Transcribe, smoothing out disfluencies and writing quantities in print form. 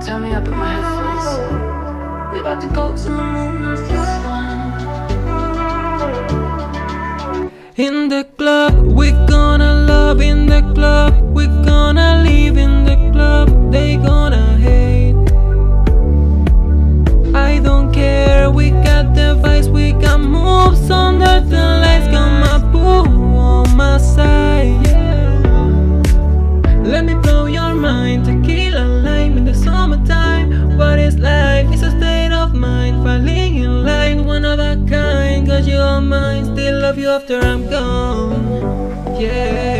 Turn me up in my headphones. We about to go to the moon on this one. In the club, we gonna love in the club. We gonna live in the club. They gonna hate. I don't care, we got the vibes, we got moves under the lights. Got my boo on my side. Let me blow your mind. Tequila lime in the summertime. What is life? It's a state of mind. Falling in line, one of a kind. Cause you're mine, still love you after I'm gone. Yeah.